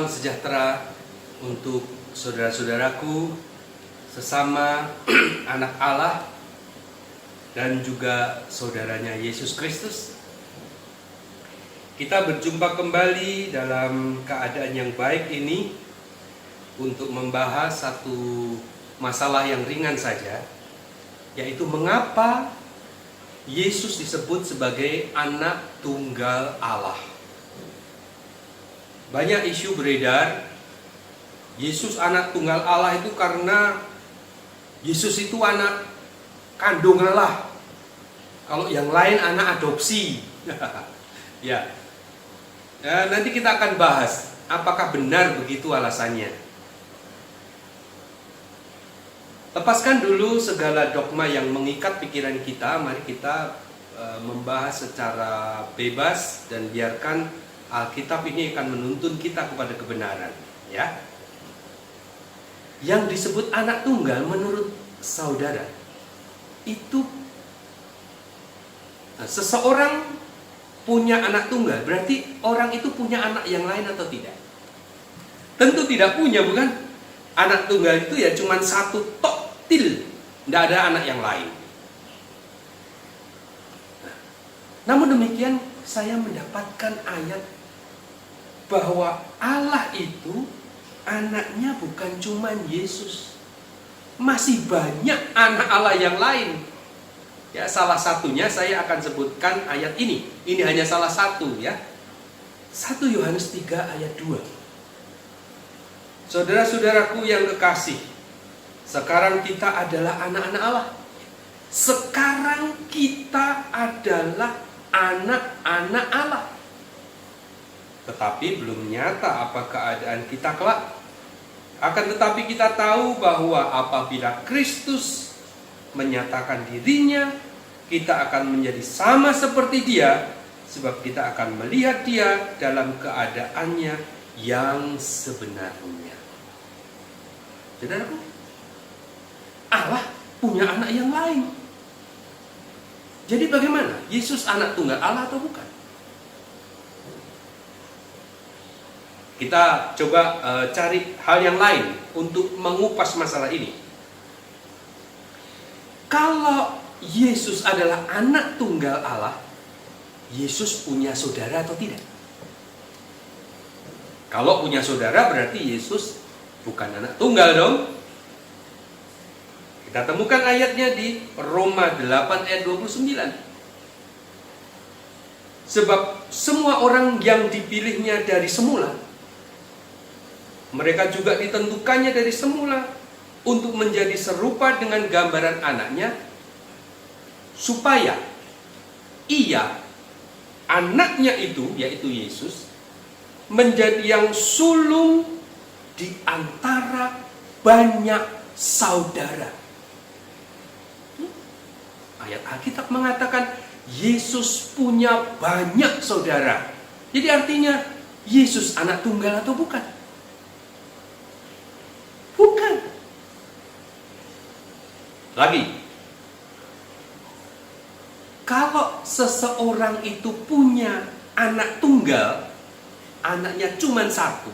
Salam sejahtera untuk saudara-saudaraku, sesama anak Allah, dan juga saudaranya Yesus Kristus. Kita berjumpa kembali dalam keadaan yang baik ini untuk membahas satu masalah yang ringan saja, yaitu mengapa Yesus disebut sebagai anak tunggal Allah. Banyak isu beredar, Yesus anak tunggal Allah itu karena Yesus itu anak kandung Allah. Kalau yang lain anak adopsi. Ya. Nanti kita akan bahas apakah benar begitu alasannya. Lepaskan dulu segala dogma yang mengikat pikiran kita. Mari kita membahas secara bebas dan biarkan Alkitab ini akan menuntun kita kepada kebenaran, ya. Yang disebut anak tunggal menurut saudara itu seseorang punya anak tunggal, berarti orang itu punya anak yang lain atau tidak? Tentu tidak punya, bukan? Anak tunggal itu ya cuma satu tok til, tidak ada anak yang lain. Namun demikian saya mendapatkan ayat bahwa Allah itu anaknya bukan cuma Yesus. Masih banyak anak Allah yang lain. Ya, salah satunya saya akan sebutkan ayat ini. Ini hanya salah satu, ya. 1 Yohanes 3 ayat 2. Saudara-saudaraku yang kekasih, sekarang kita adalah anak-anak Allah. Sekarang kita adalah anak-anak Allah. Tetapi belum nyata apa keadaan kita kelak. Akan tetapi kita tahu bahwa apabila Kristus menyatakan dirinya, kita akan menjadi sama seperti Dia, sebab kita akan melihat Dia dalam keadaannya yang sebenarnya. Saudaraku, Allah punya anak yang lain. Jadi bagaimana? Yesus anak tunggal Allah atau bukan? Kita coba cari hal yang lain untuk mengupas masalah ini. Kalau Yesus adalah anak tunggal Allah, Yesus punya saudara atau tidak? Kalau punya saudara berarti Yesus bukan anak tunggal dong. Kita temukan ayatnya di Roma 8 ayat 29. Sebab semua orang yang dipilihnya dari semula, mereka juga ditentukannya dari semula untuk menjadi serupa dengan gambaran anaknya, supaya ia, anaknya itu, yaitu Yesus, menjadi yang sulung di antara banyak saudara. Ayat Alkitab mengatakan Yesus punya banyak saudara. Jadi artinya Yesus anak tunggal atau bukan? Bukan. Lagi, kalau seseorang itu punya anak tunggal, anaknya cuma satu,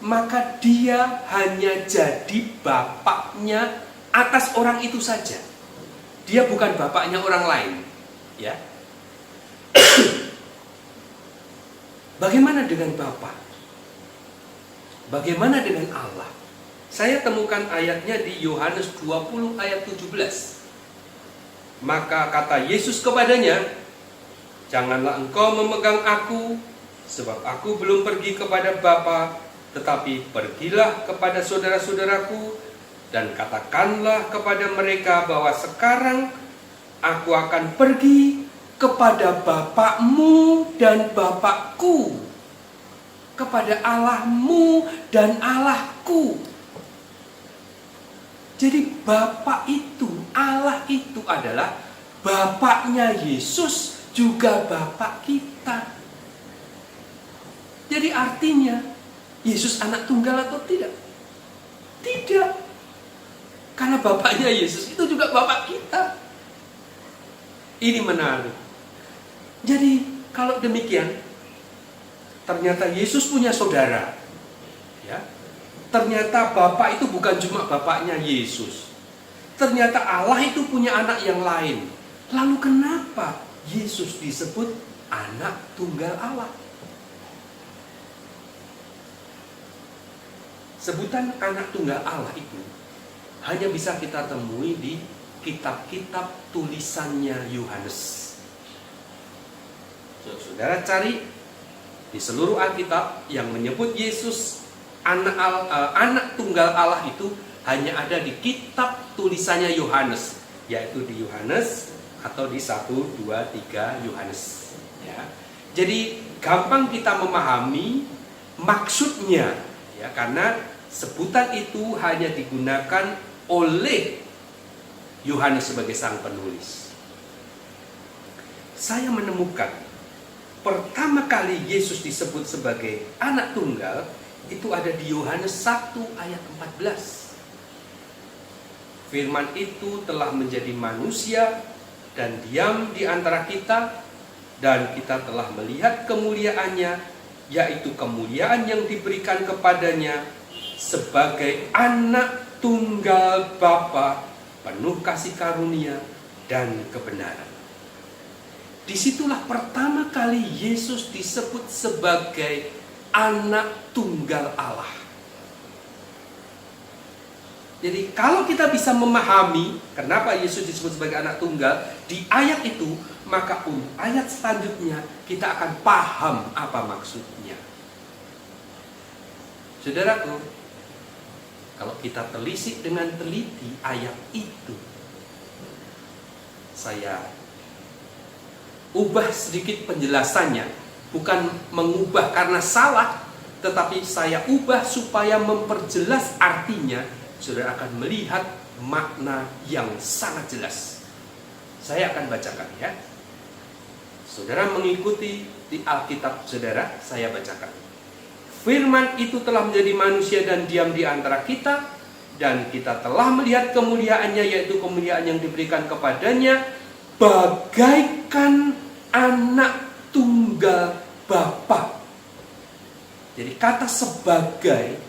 maka dia hanya jadi bapaknya atas orang itu saja. Dia bukan bapaknya orang lain, ya. Bagaimana dengan Bapa? Bagaimana dengan Allah? Saya temukan ayatnya di Yohanes 20 ayat 17. Maka kata Yesus kepadanya, janganlah engkau memegang aku, sebab aku belum pergi kepada Bapa, tetapi pergilah kepada saudara-saudaraku, dan katakanlah kepada mereka bahwa sekarang aku akan pergi kepada Bapakmu dan Bapakku, kepada Allahmu dan Allahku. Jadi Bapa itu, Allah itu adalah Bapaknya Yesus, juga Bapak kita. Jadi artinya Yesus anak tunggal atau tidak? Tidak. Karena Bapaknya Yesus itu juga Bapak kita. Ini menarik. Jadi kalau demikian, ternyata Yesus punya saudara. Ternyata Bapa itu bukan cuma Bapaknya Yesus. Ternyata Allah itu punya anak yang lain. Lalu kenapa Yesus disebut anak tunggal Allah? Sebutan anak tunggal Allah itu hanya bisa kita temui di kitab-kitab tulisannya Yohanes. Saudara cari di seluruh Alkitab yang menyebut Yesus anak tunggal Allah itu hanya ada di kitab tulisannya Yohanes, yaitu di Yohanes atau di 1, 2, 3 Yohanes. Ya. Jadi gampang kita memahami maksudnya, ya, karena sebutan itu hanya digunakan oleh Yohanes sebagai sang penulis. Saya menemukan pertama kali Yesus disebut sebagai anak tunggal itu ada di Yohanes 1 ayat 14. Firman itu telah menjadi manusia dan diam di antara kita, dan kita telah melihat kemuliaannya, yaitu kemuliaan yang diberikan kepadanya sebagai anak tunggal Bapa, penuh kasih karunia dan kebenaran. Disitulah pertama kali Yesus disebut sebagai anak tunggal Allah. Jadi kalau kita bisa memahami kenapa Yesus disebut sebagai anak tunggal di ayat itu, maka untuk ayat selanjutnya kita akan paham apa maksudnya. Saudaraku, kalau kita telisik dengan teliti ayat itu, saya ubah sedikit penjelasannya. Bukan mengubah karena salah, tetapi saya ubah supaya memperjelas artinya. Saudara akan melihat makna yang sangat jelas. Saya akan bacakan, ya. Saudara mengikuti di Alkitab saudara, saya bacakan. Firman itu telah menjadi manusia dan diam di antara kita, dan kita telah melihat kemuliaannya, yaitu kemuliaan yang diberikan kepadanya bagaikan anak tunggal Bapa. Jadi kata sebagai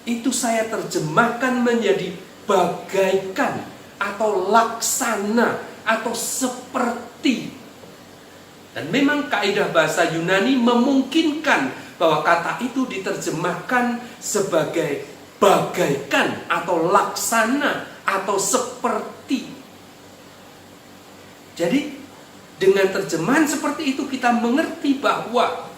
itu saya terjemahkan menjadi bagaikan atau laksana atau seperti. Dan memang kaidah bahasa Yunani memungkinkan bahwa kata itu diterjemahkan sebagai bagaikan atau laksana atau seperti. Jadi dengan terjemahan seperti itu kita mengerti bahwa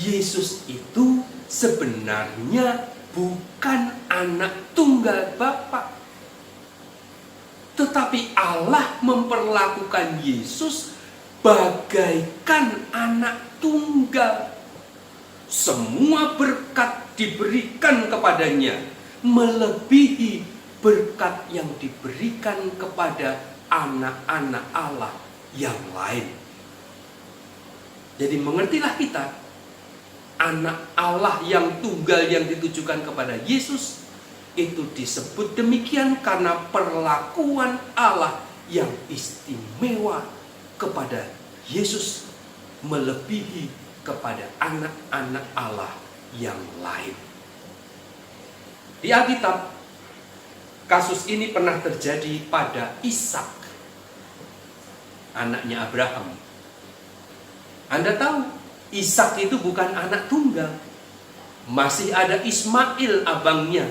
Yesus itu sebenarnya bukan anak tunggal Bapa, tetapi Allah memperlakukan Yesus bagaikan anak tunggal. Semua berkat diberikan kepadanya melebihi berkat yang diberikan kepada anak-anak Allah yang lain. Jadi mengertilah kita, anak Allah yang tunggal yang ditujukan kepada Yesus itu disebut demikian karena perlakuan Allah yang istimewa kepada Yesus melebihi kepada anak-anak Allah yang lain. Di Alkitab, kasus ini pernah terjadi pada Ishak, anaknya Abraham. Anda tahu, Ishak itu bukan anak tunggal. Masih ada Ismail abangnya.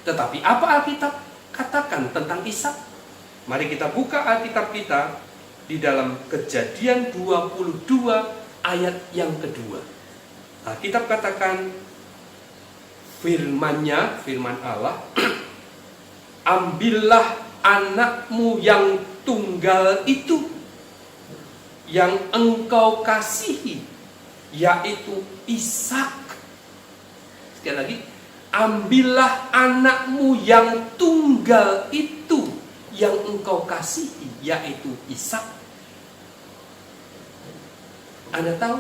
Tetapi apa Alkitab katakan tentang Ishak? Mari kita buka Alkitab kita di dalam Kejadian 22 ayat yang kedua. Alkitab katakan firman Allah, ambillah anakmu yang tunggal itu yang engkau kasihi, yaitu Ishak. Sekali lagi, ambillah anakmu yang tunggal itu yang engkau kasihi, yaitu Ishak. Anda tahu,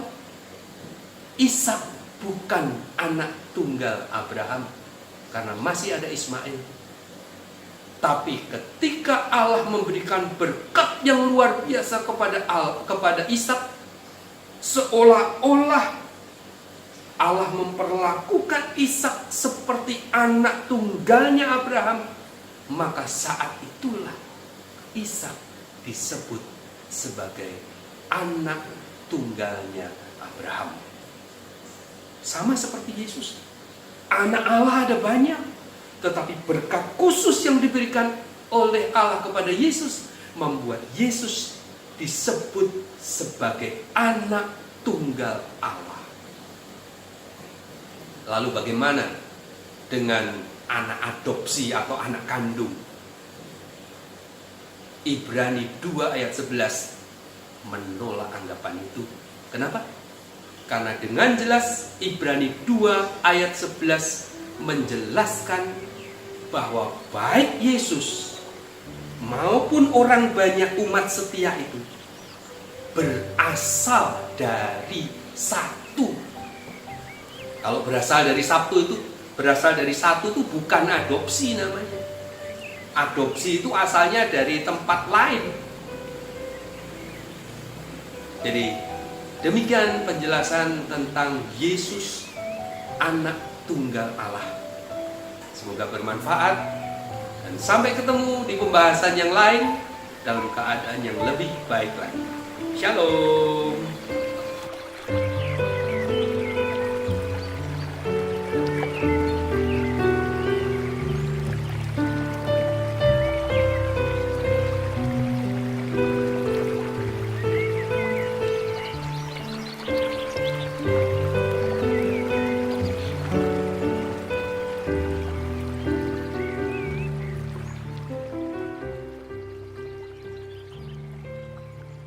Ishak bukan anak tunggal Abraham karena masih ada Ismail. Tapi ketika Allah memberikan berkat yang luar biasa kepada Ishak, seolah-olah Allah memperlakukan Ishak seperti anak tunggalnya Abraham, maka saat itulah Ishak disebut sebagai anak tunggalnya Abraham. Sama seperti Yesus. Anak Allah ada banyak, tetapi berkat khusus yang diberikan oleh Allah kepada Yesus membuat Yesus disebut sebagai anak tunggal Allah. Lalu bagaimana dengan anak adopsi atau anak kandung? Ibrani 2 ayat 11 menolak anggapan itu. Kenapa? Karena dengan jelas Ibrani 2 ayat 11 menjelaskan bahwa baik Yesus maupun orang banyak umat setia itu berasal dari satu. Kalau berasal dari satu itu bukan adopsi namanya. Adopsi itu asalnya dari tempat lain. Jadi demikian penjelasan tentang Yesus, anak tunggal Allah. Semoga bermanfaat dan sampai ketemu di pembahasan yang lain dalam keadaan yang lebih baik lagi. Shalom.